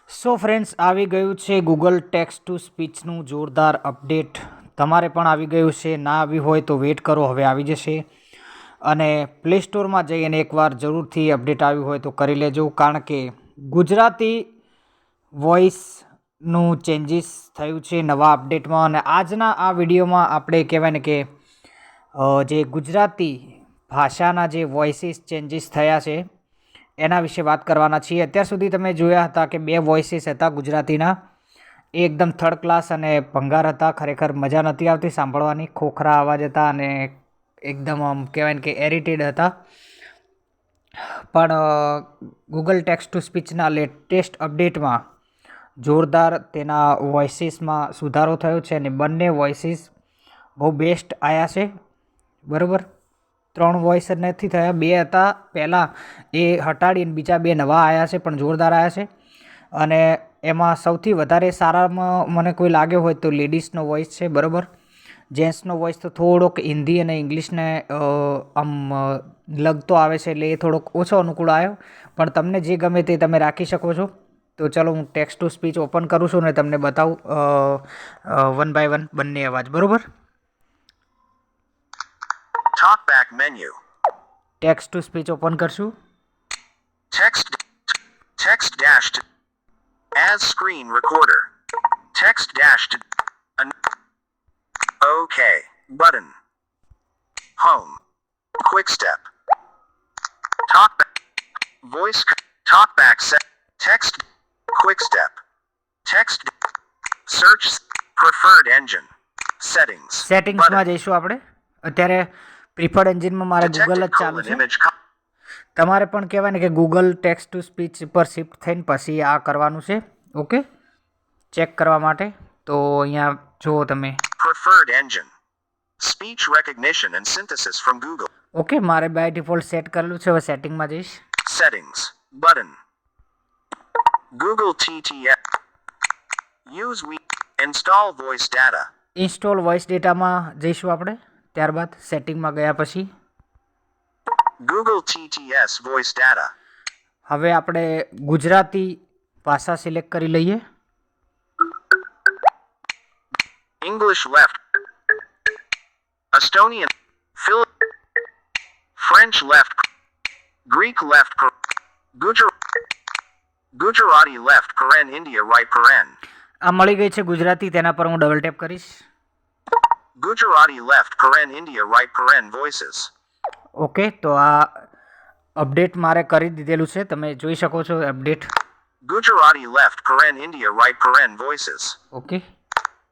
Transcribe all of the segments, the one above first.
So friends, આવી ગયું છે ગૂગલ ટેક્સ્ટ ટુ સ્પીચનું જોરદાર અપડેટ. તમારે પણ આવી ગયું છે. ના આવી હોય તો વેઇટ કરો, હવે આવી જશે. અને પ્લે સ્ટોરમાં જઈને એકવાર જરૂરથી અપડેટ આવ્યું હોય તો કરી લેજો, કારણ કે ગુજરાતી વોઇસનું ચેન્જીસ થયું છે નવા અપડેટમાં. અને આજના આ વિડીયોમાં આપણે કહેવાય ને કે જે ગુજરાતી ભાષાના જે વોઇસીસ ચેન્જીસ થયા છે એના વિશે વાત કરવાના છીએ. અત્યાર સુધી તમે જોયા હતા કે બે વોઇસીસ હતા ગુજરાતીના, એ એકદમ થર્ડ ક્લાસ અને ભંગાર હતા. ખરેખર મજા નથી આવતી સાંભળવાની, ખોખરા અવાજ હતા અને એકદમ આમ કહેવાય ને કે એરિટેડ હતા. પણ ગૂગલ ટેક્સ્ટ ટુ સ્પીચના લેટેસ્ટ અપડેટમાં જોરદાર તેના વોઇસીસમાં સુધારો થયો છે અને બંને વોઇસીસ બહુ બેસ્ટ આવ્યા છે. બરાબર, 3 વોઇસ નથી થયા, 2 હતા પહેલાં, એ હટાડીને બીજા 2 નવા આવ્યા છે, પણ જોરદાર આવ્યા છે. અને એમાં સૌથી વધારે સારામાં મને કોઈ લાગ્યો હોય તો લેડીઝનો વોઇસ છે. બરાબર, જેન્ટ્સનો વોઇસ તો થોડોક હિન્દી અને ઇંગ્લિશને આમ લગતો આવે છે, એટલે એ થોડોક ઓછો અનુકૂળ આવ્યો. પણ તમને જે ગમે તે તમે રાખી શકો છો. તો ચલો, હું ટેક્સ્ટ ટુ સ્પીચ ઓપન કરું છું અને તમને બતાવું વન બાય વન બંને અવાજ. બરાબર, Talkback menu. Text to speech open કરશું. Text dash to as screen recorder. Text dash to OK button. Home. Quick step. Talkback. Voice. Talkback set. Text. Quick step. Text. Search. Preferred engine. Settings. સેટિંગ્સમાં જઈશું આપણે. અત્યારે preferred એન્જિનમાં મારે Google જ ચાલુ છે. તમારે પણ કહેવાય ને કે ગૂગલ ટેક્સ્ટ ટુ સ્પીચ પર શિફ્ટ થઈને પછી આ કરવાનું છે. ઓકે, ચેક કરવા માટે. તો અહીંયા જુઓ તમે, Preferred engine. Speech recognition and synthesis from Google. Okay, મારે બાય ડિફોલ્ટ સેટ કરેલું છે. હવે સેટિંગમાં જઈશ. Settings button. Google TTS. Use we install voice data. Install voice ડેટામાં જઈશું આપણે. ત્યારબાદ સેટિંગમાં ગયા પછી Google TTS voice data. હવે આપણે ગુજરાતી ભાષા સિલેક્ટ કરી લઈએ. English left. Estonian. French left. Greek left. Gujarati left. India right. આ મળી ગઈ છે ગુજરાતી, તેના પર હું ડબલ ટેપ કરીશ. Gujarati left. India right. Voices. Okay, તો આ અપડેટ મારે કરી દીધેલું છે, તમે જોઈ શકો છો update. Gujarati left. India right. Voices. Okay,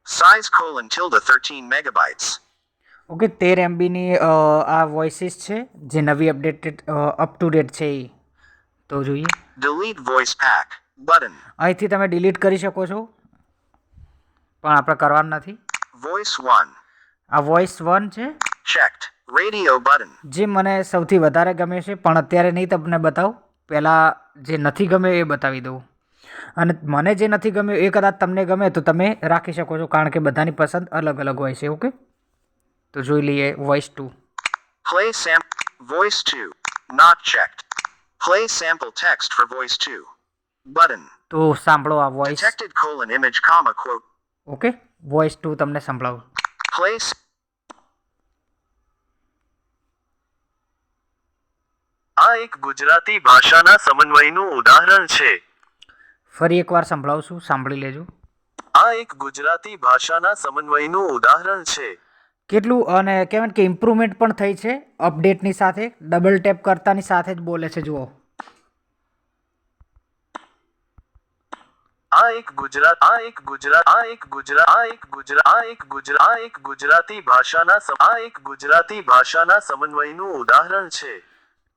Size : 13 megabytes. Okay, 13 MBની આ વોઇસીસ છે જે નવી અપડેટેડ અપ ટુ ડેટ છે એ. તો જોઈએ, Delete voice pack button. અહીંથી તમે ડિલીટ કરી શકો છો, પણ આપણે કરવાનું નથી. Voice 1 આ વોઇસ 1 છે checked. Radio button. જે મને સૌથી વધારે ગમે છે, પણ અત્યારે નહીં તમને બતાવું, પહેલાં જે નથી ગમે એ બતાવી દઉં. અને મને જે નથી ગમ્યું એ કદાચ તમને ગમે તો તમે રાખી શકો છો, કારણ કે બધાની પસંદ અલગ અલગ હોય છે. ઓકે, તો જોઈ લઈએ voice 2. Play voice 2 not checked. Play sample text for voice 2 button. તો સાંભળો આ voice. Detected : image, quote. Okay, voice 2 તમને સંભળાવું. Play આ એક ગુજરાતી ભાષાના સમન્વયનું ઉદાહરણ છે. ફરી એકવાર સંભળાવું છું, સાંભળી લેજો. આ એક ગુજરાતી ભાષાના સમન્વયનું ઉદાહરણ છે. કેટલું અને કહેવાય કે ઇમ્પ્રુવમેન્ટ પણ થઈ છે અપડેટની સાથે. ડબલ ટેપ કરતાની સાથે જ બોલે છે, જુઓ. ગુજરાતી ભાષાના સમન્વયનું ઉદાહરણ છે.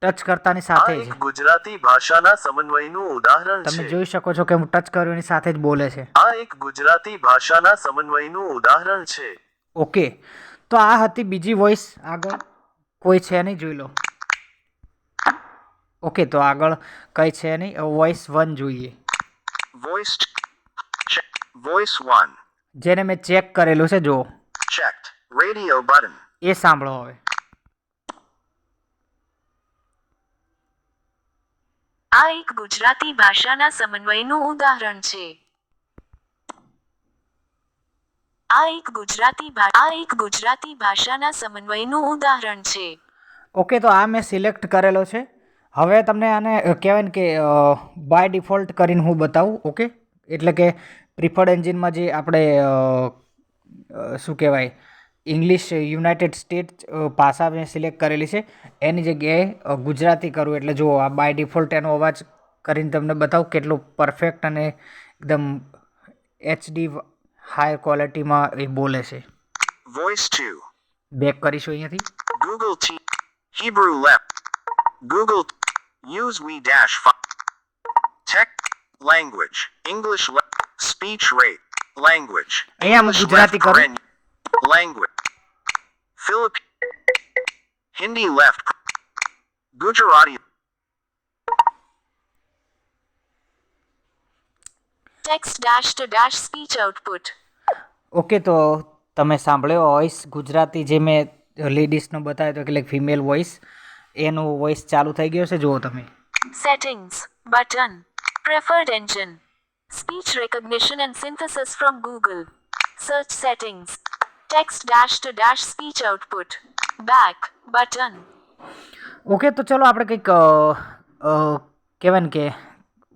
ટચ કરતાની સાથે જ ગુજરાતી ભાષાના સમન્વયનું ઉદાહરણ છે. તમે જોઈ શકો છો કે હું ટચ કર્યો એની સાથે જ બોલે છે. આ એક ગુજરાતી ભાષાના સમન્વયનું ઉદાહરણ છે. ઓકે, તો આ હતી બીજી વોઇસ. આગળ કોઈ છે નહીં, જોઈ લો. ઓકે, તો આગળ કઈ છે નહીં. વોઇસ 1 જોઈએ. વોઇસ 1 જેને મેં ચેક કરેલું છે, જો checked. Radio button. એ સાંભળો હવે. આ એક ગુજરાતી ભાષાના સમન્વયનું ઉદાહરણ છે. આ એક ગુજરાતી ભાષાના સમન્વયનું ઉદાહરણ છે. ઓકે, તો આ મેં સિલેક્ટ કરેલો છે. હવે તમને આને કહેવાય ને કે બાય ડિફોલ્ટ કરીને હું બતાવું. ઓકે, એટલે કે પ્રિફર્ડ એન્જિનમાં જે આપણે શું કહેવાય ઇંગ્લિશ યુનાઇટેડ સ્ટેટ્સ ભાષા મેં સિલેક્ટ કરેલી છે, એની જગ્યાએ ગુજરાતી કરું એટલે જુઓ આ બાય ડિફોલ્ટ એનો અવાજ કરીને તમને બતાવું કેટલું પરફેક્ટ અને એકદમ HD હાઈ ક્વોલિટીમાં એ બોલે છે. Voice 2. બેક કરીશું અહીંયાથી. Google T. Hebrew left. Google. Use we dash 5. Tech. Language. English left. Speech rate. Language. અહીંયા હું English ગુજરાતી left. કરું. paren- Language. Philip. Hindi left. Gujarati. Text dash to dash speech output. Okay, તો તમે સાંભળ્યો voice Gujarati જે મેં લેડીઝનો બતાવ્યો તો એટલે ફિમેલ વોઇસ, એનું વોઇસ ચાલુ થઈ ગયો છે. જુઓ તમે. Settings button. Preferred engine. Speech recognition and synthesis from Google. Search settings. Text dash to dash speech output. Back button. Okay, તો ચલો આપણે કંઈક કહેવાય ને કે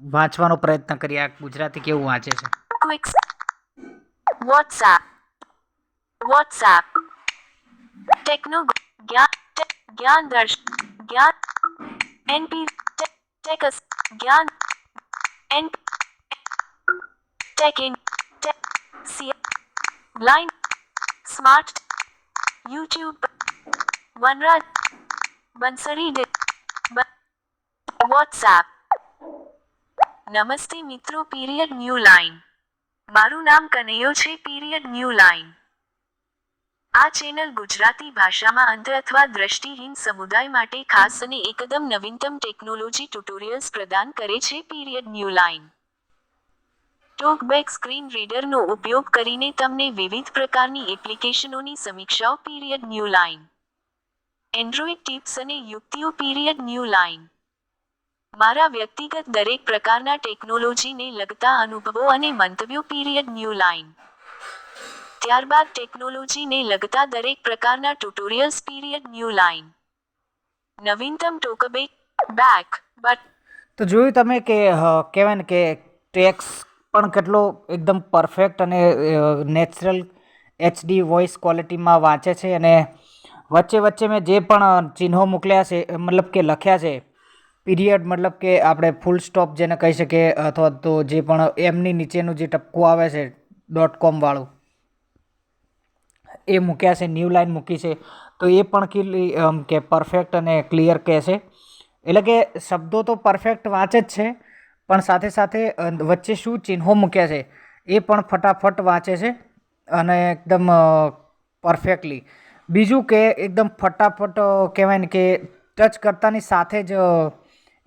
વાંચવાનો પ્રયત્ન કરીએ આ ગુજરાતી કેવું વાંચે છે. ક્વિક્સ. વોટ્સએપ. ટેકનો જ્ઞાન દર્શ જ્ઞાન એનપી ટેકસ જ્ઞાન એન ટેકિંગ સી line smart YouTube Vanraj Bansari WhatsApp. નમસ્તે મિત્રો પીરિયડ ન્યૂ લાઇન. મારું નામ કનૈયો છે પીરિયડ ન્યૂ લાઇન. આ ચેનલ ગુજરાતી ભાષામાં અંધ અથવા દ્રષ્ટિહીન સમુદાય માટે ખાસ અને એકદમ નવીનતમ ટેકનોલોજી ટ્યુટોરિયલ્સ પ્રદાન કરે છે. Period new line TalkBack screen રીડરનો ઉપયોગ કરીને તમને વિવિધ પ્રકારની એપ્લિકેશનોની સમીક્ષાઓ. Period new line Android tips અને યુક્તિઓ. પીરિયડ ન્યૂ લાઇન મારા વ્યક્તિગત દરેક પ્રકારના ટેકનોલોજીને લગતા અનુભવો અને મંતવ્યો. પીરિયડ ન્યૂ લાઇન ત્યારબાદ ટેકનોલોજીને લગતા દરેક પ્રકારના ટ્યુટોરિયલ્સ. પીરિયડ ન્યૂ લાઇન નવીનતમ ટોકબેક બેક બટ. તો જોયું તમે કે કહેવાય ને કે ટેક્સ પણ કેટલો એકદમ પરફેક્ટ અને નેચરલ HD વોઇસ ક્વોલિટીમાં વાંચે છે. અને વચ્ચે વચ્ચે મેં જે પણ ચિહ્નો મોકલ્યા છે મતલબ કે લખ્યા છે, પીરિયડ મતલબ કે આપણે ફૂલ સ્ટોપ જેને કહી શકીએ, અથવા તો જે પણ એમની નીચેનું જે ટપકું આવે છે .com વાળું એ મૂક્યા છે, ન્યૂ લાઇન મૂકી છે. તો એ પણ કે પરફેક્ટ અને ક્લિયર કહે છે. એટલે કે શબ્દો તો પરફેક્ટ વાંચે જ છે, પણ સાથે સાથે વચ્ચે શું ચિહ્નો મૂક્યા છે એ પણ ફટાફટ વાંચે છે અને એકદમ પરફેક્ટલી. બીજું કે એકદમ ફટાફટ કહેવાય ને કે ટચ કરતાની સાથે જ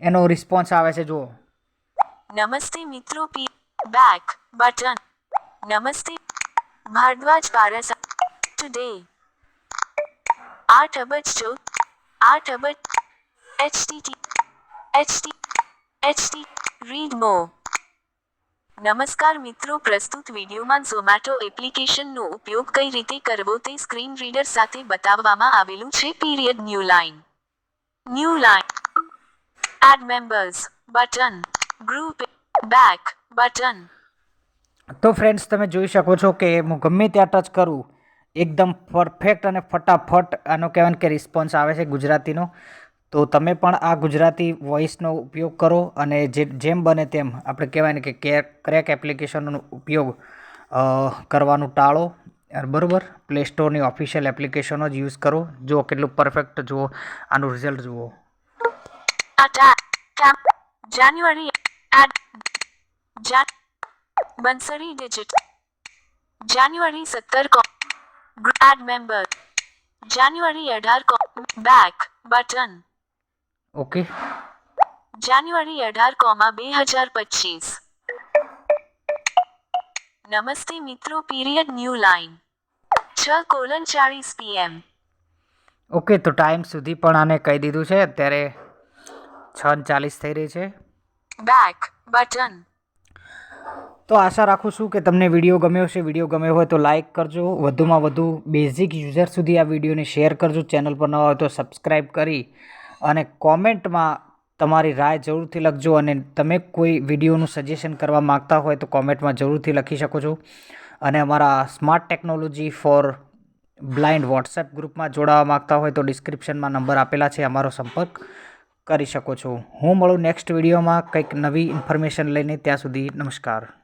એનો રિસ્પોન્સ આવે છે. જુઓ. નમસ્તે મિત્રો બેક બટન. નમસ્તે ભારદ્વાજ પારસ. ટુડે 8 અબજ HT રીડ મોર. નમસ્કાર મિત્રો, પ્રસ્તુત વિડીયોમાં ઝોમેટો એપ્લિકેશનનો ઉપયોગ કઈ રીતે કરવો તે સ્ક્રીન રીડર સાથે બતાવવામાં આવેલું છે. Period new line add members button. Group back button. તો ફ્રેન્ડ્સ, તમે જોઈ શકો છો કે હું ગમે ત્યાં ટચ કરું એકદમ પરફેક્ટ અને ફટાફટ આનો કહેવાય કે રિસ્પોન્સ આવે છે ગુજરાતીનો. તો તમે પણ આ ગુજરાતી વોઇસનો ઉપયોગ કરો અને જેમ બને તેમ આપણે કહેવાય ને કે ક્રેક એપ્લિકેશનનો ઉપયોગ કરવાનું ટાળો. બરાબર, પ્લે સ્ટોરની ઓફિશિયલ એપ્લિકેશનો જ યુઝ કરો. જુઓ કેટલું પરફેક્ટ, જુઓ આનું રિઝલ્ટ જુઓ. જાન્યુઆરી બંસરી ડિજિટ. જાન્યુઆરી 17 એડ મેમ્બર. જાન્યુઆરી 18 બેક બટન. ઓકે. જાન્યુઆરી 18, 2025. નમસ્તે મિત્રો period new line 6:40 PM. Okay, તો ટાઈમ સુધી પણ આને કહી દીધું છે. અત્યારે 6:40 થઈ રહી છે. Back button. તો આશા રાખું છું કે તમને વિડીયો ગમ્યો છે. વિડીયો ગમ્યો હોય તો લાઇક કરજો, વધુમાં વધુ બેઝિક યુઝર સુધી આ વિડીયોને શેર કરજો. ચેનલ પર નવા હોય તો સબસ્ક્રાઈબ કરી અને કોમેન્ટમાં તમારી રાય જરૂરથી લખજો. અને તમે કોઈ વિડીયોનું સજેશન કરવા માગતા હોય તો કોમેન્ટમાં જરૂરથી લખી શકો છો. અને અમારા smart technology for blind WhatsApp ગ્રુપમાં જોડાવા માગતા હોય તો ડિસ્ક્રિપ્શનમાં નંબર આપેલા છે, અમારો સંપર્ક કરી શકો છો. હું મળું નેક્સ્ટ વિડીયોમાં કંઈક નવી ઇન્ફોર્મેશન લઈને. ત્યાં સુધી નમસ્કાર.